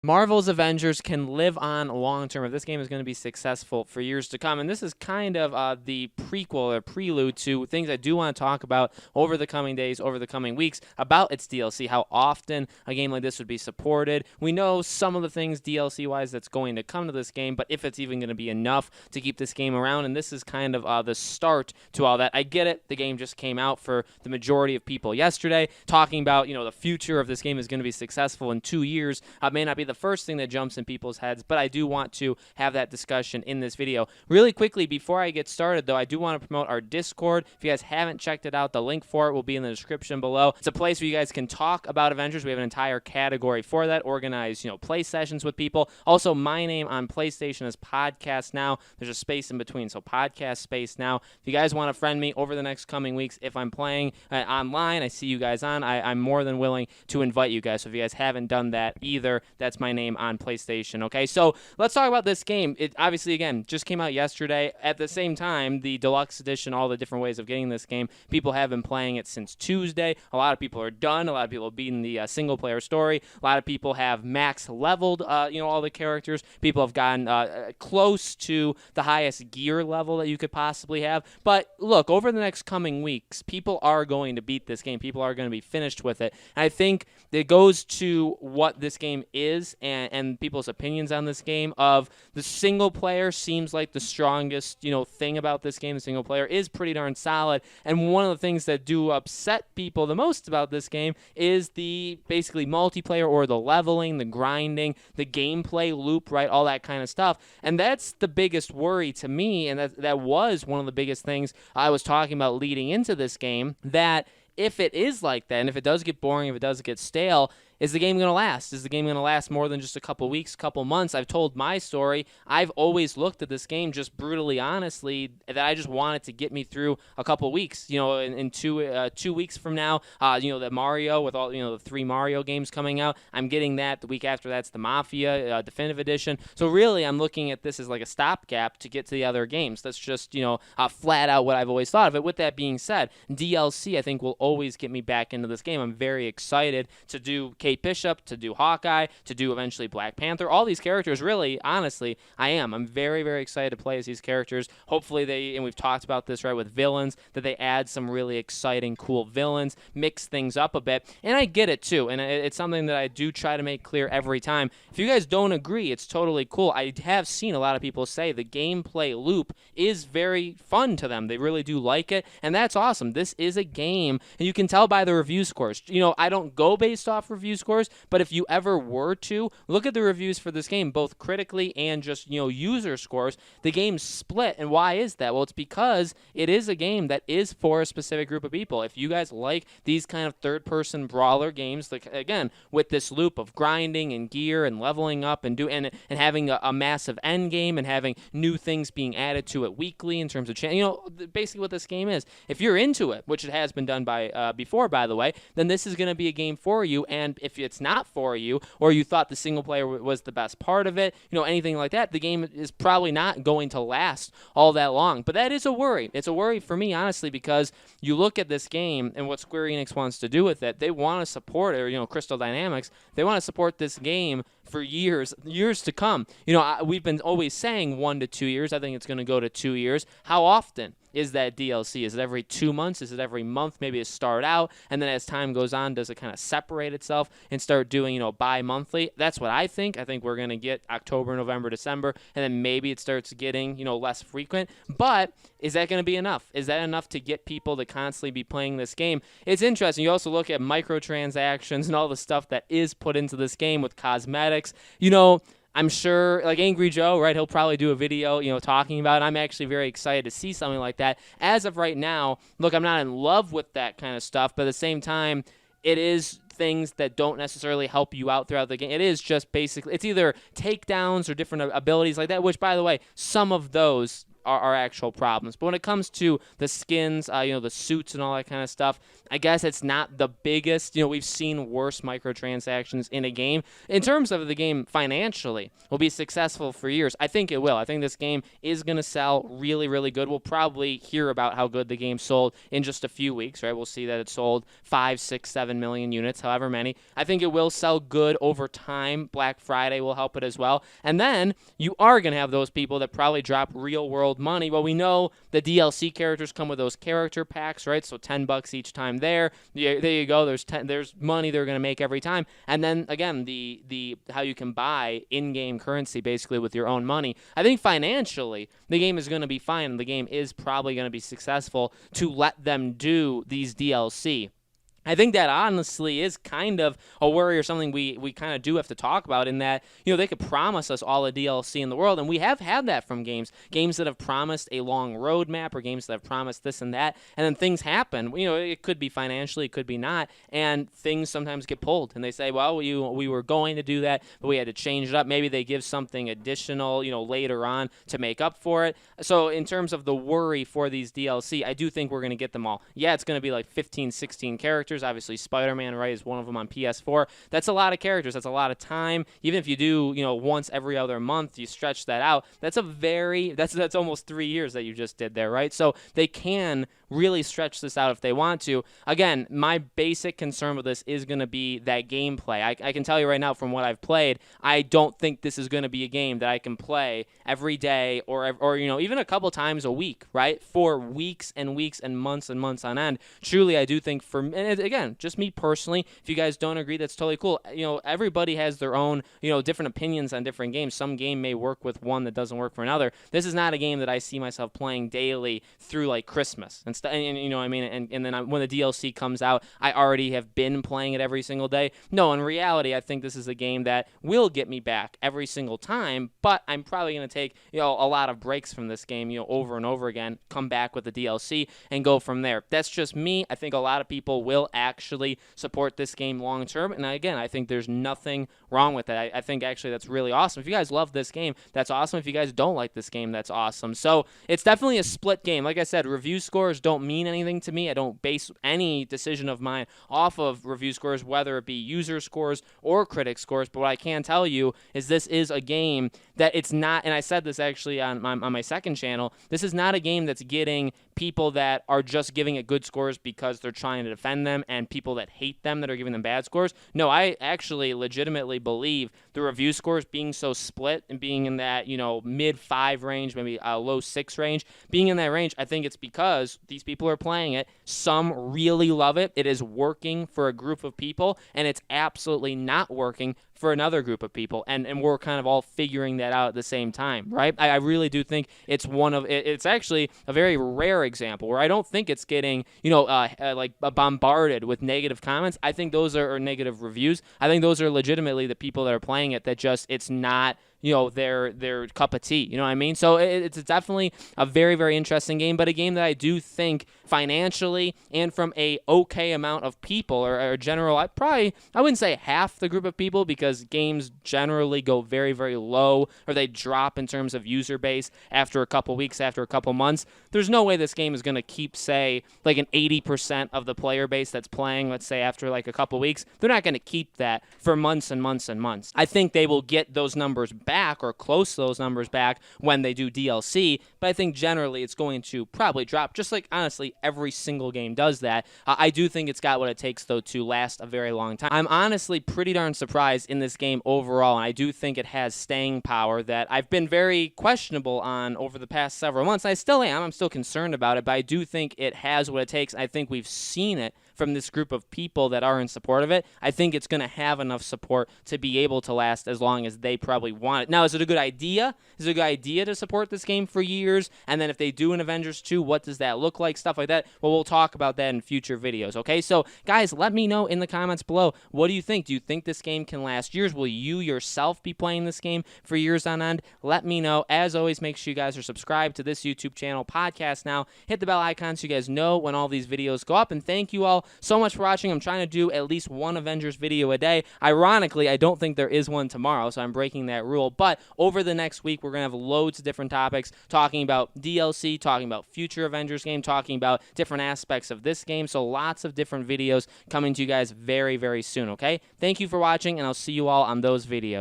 Marvel's Avengers can live on long term if this game is going to be successful for years to come. And this is kind of the prequel or prelude to things I do want to talk about over the coming days, over the coming weeks about its DLC, how often a game like this would be supported. We know some of the things DLC-wise that's going to come to this game, but if it's even going to be enough to keep this game around, and this is kind of the start to all that. I get it. The game just came out for the majority of people yesterday, talking about, the future of this game is going to be successful in 2 years. May not be the first thing that jumps in people's heads, but I do want to have that discussion in this video. Really quickly, before I get started, though, I do want to promote our Discord. If you guys haven't checked it out, the link for it will be in the description below. It's a place where you guys can talk about Avengers. We have an entire category for that, organize, play sessions with people. Also, my name on PlayStation is Podcast Now. There's a space in between, so Podcast Space Now. If you guys want to friend me over the next coming weeks, if I'm playing online, I see you guys on, I'm more than willing to invite you guys. So if you guys haven't done that either, that's my name on PlayStation. Okay, so let's talk about this game. It obviously, again, just came out yesterday. At the same time, the deluxe edition, all the different ways of getting this game, people have been playing it since Tuesday. A lot of people are done. A lot of people have beaten the single-player story. A lot of people have max leveled, all the characters. People have gotten close to the highest gear level that you could possibly have. But look, over the next coming weeks, people are going to beat this game. People are going to be finished with it. And I think it goes to what this game is and people's opinions on this game. Of the single player seems like the strongest thing about this game. The single player is pretty darn solid, and one of the things that do upset people the most about this game is the basically multiplayer, or the leveling, the grinding, the gameplay loop, right? All that kind of stuff. And that's the biggest worry to me, and that was one of the biggest things I was talking about leading into this game, that if it is like that, and if it does get boring, if it does get stale, is the game going to last? Is the game going to last more than just a couple weeks, couple months? I've told my story. I've always looked at this game just brutally honestly, that I just want it to get me through a couple weeks. In 2 weeks from now, the Mario, with all, the 3 Mario games coming out, I'm getting that. The week after that's the Mafia Definitive Edition. So really, I'm looking at this as like a stopgap to get to the other games. That's just, flat out what I've always thought of it. With that being said, DLC, I think, will always get me back into this game. I'm very excited to do Kate Bishop, to do Hawkeye, to do eventually Black Panther. All these characters, really, honestly, I am. I'm very, very excited to play as these characters. Hopefully and we've talked about this, right, with villains, that they add some really exciting, cool villains, mix things up a bit. And I get it, too. And it's something that I do try to make clear every time. If you guys don't agree, it's totally cool. I have seen a lot of people say the gameplay loop is very fun to them. They really do like it, and that's awesome. This is a game, and you can tell by the review scores. I don't go based off review scores, but if you ever were to look at the reviews for this game, both critically and just user scores, the game's split. And why is that? Well, it's because it is a game that is for a specific group of people. If you guys like these kind of third-person brawler games, like, again, with this loop of grinding and gear and leveling up and having a massive end game and having new things being added to it weekly in terms of basically what this game is. If you're into it, which it has been done by before, by the way, then this is going to be a game for you. And if it's not for you, or you thought the single player was the best part of it, anything like that, the game is probably not going to last all that long. But that is a worry. It's a worry for me, honestly, because you look at this game and what Square Enix wants to do with it. They want to support it, or Crystal Dynamics. They want to support this game for years to come. We've been always saying 1 to 2 years. I think it's going to go to 2 years. How often is that DLC? Is it every 2 months? Is it every month? Maybe it start out, and then as time goes on, does it kind of separate itself and start doing, bi-monthly? That's what I think. I think we're going to get October, November, December, and then maybe it starts getting, less frequent. But is that going to be enough? Is that enough to get people to constantly be playing this game? It's interesting. You also look at microtransactions and all the stuff that is put into this game with cosmetics. I'm sure, like Angry Joe, right, he'll probably do a video, talking about it. I'm actually very excited to see something like that. As of right now, look, I'm not in love with that kind of stuff, but at the same time, it is things that don't necessarily help you out throughout the game. It is just basically, it's either takedowns or different abilities like that, which, by the way, some of those are actual problems. But when it comes to the skins, the suits and all that kind of stuff, I guess it's not the biggest. We've seen worse microtransactions in a game. In terms of the game financially, will be successful for years. I think it will. I think this game is going to sell really, really good. We'll probably hear about how good the game sold in just a few weeks, right? We'll see that it sold 5, 6, 7 million units, however many. I think it will sell good over time. Black Friday will help it as well. And then you are going to have those people that probably drop real world money. Well, we know the DLC characters come with those character packs, right? So $10 each time there. There you go. There's money they're going to make every time. And then again, the how you can buy in-game currency basically with your own money. I think financially the game is going to be fine. The game is probably going to be successful to let them do these DLC. I think that honestly is kind of a worry or something we kind of do have to talk about, in that, they could promise us all the DLC in the world, and we have had that from games that have promised a long roadmap, or games that have promised this and that, and then things happen. It could be financially, it could be not, and things sometimes get pulled, and they say, well, we were going to do that, but we had to change it up. Maybe they give something additional, later on to make up for it. So in terms of the worry for these DLC, I do think we're going to get them all. Yeah, it's going to be like 15, 16 characters. Obviously, Spider-Man, right, is one of them on PS4. That's a lot of characters. That's a lot of time. Even if you do, once every other month, you stretch that out. That's almost 3 years that you just did there, right? So they can really stretch this out if they want to. Again, my basic concern with this is going to be that gameplay. I can tell you right now from what I've played, I don't think this is going to be a game that I can play every day or even a couple times a week, right? For weeks and weeks and months on end. Truly, I do think again, just me personally, if you guys don't agree, that's totally cool. Everybody has their own, different opinions on different games. Some game may work with one that doesn't work for another. This is not a game that I see myself playing daily through like Christmas and stuff. And what I mean, and then when the DLC comes out, I already have been playing it every single day. No, in reality, I think this is a game that will get me back every single time, but I'm probably going to take, a lot of breaks from this game, over and over again, come back with the DLC and go from there. That's just me. I think a lot of people will actually support this game long term, and again, I think there's nothing wrong with that. I think actually that's really awesome. If you guys love this game, that's awesome. If you guys don't like this game, that's awesome. So it's definitely a split game. Like I said, review scores don't mean anything to me. I don't base any decision of mine off of review scores, whether it be user scores or critic scores. But what I can tell you is this is a game that it's not, and I said this actually on my second channel, this is not a game that's getting people that are just giving it good scores because they're trying to defend them, and people that hate them that are giving them bad scores. No, I actually legitimately believe the review scores being so split and being in that, mid 5 range, maybe low 6 range, being in that range, I think it's because these people are playing it. Some really love it. It is working for a group of people, and it's absolutely not working for another group of people, and we're kind of all figuring that out at the same time, right? I really do think it's it's actually a very rare example where I don't think it's getting, bombarded with negative comments. I think those are negative reviews. I think those are legitimately the people that are playing it that just, it's not, their cup of tea. You know what I mean? So it's definitely a very, very interesting game, but a game that I do think financially and from a okay amount of people or general, I wouldn't say half the group of people, because games generally go very, very low, or they drop in terms of user base after a couple weeks, after a couple months. There's no way this game is going to keep, say, like an 80% of the player base that's playing, let's say, after like a couple weeks. They're not going to keep that for months and months and months. I think they will get those numbers back, or close to those numbers back, when they do DLC, but I think generally it's going to probably drop, just like honestly every single game does that. I do think it's got what it takes though to last a very long time. I'm honestly pretty darn surprised in this game overall, and I do think it has staying power that I've been very questionable on over the past several months. I still am. I'm still concerned about it, but I do think it has what it takes. I think we've seen it from this group of people that are in support of it. I think it's going to have enough support to be able to last as long as they probably want it. Now, is it a good idea? Is it a good idea to support this game for years? And then if they do an Avengers 2, what does that look like? Stuff like that. Well, we'll talk about that in future videos, okay? So, guys, let me know in the comments below. What do you think? Do you think this game can last years? Will you yourself be playing this game for years on end? Let me know. As always, make sure you guys are subscribed to this YouTube channel, podcast now. Hit the bell icon so you guys know when all these videos go up. And thank you all so much for watching. I'm trying to do at least one Avengers video a day. Ironically, I don't think there is one tomorrow, so I'm breaking that rule. But over the next week, we're going to have loads of different topics, talking about DLC, talking about future Avengers game, talking about different aspects of this game. So lots of different videos coming to you guys very, very soon, okay? Thank you for watching, and I'll see you all on those videos.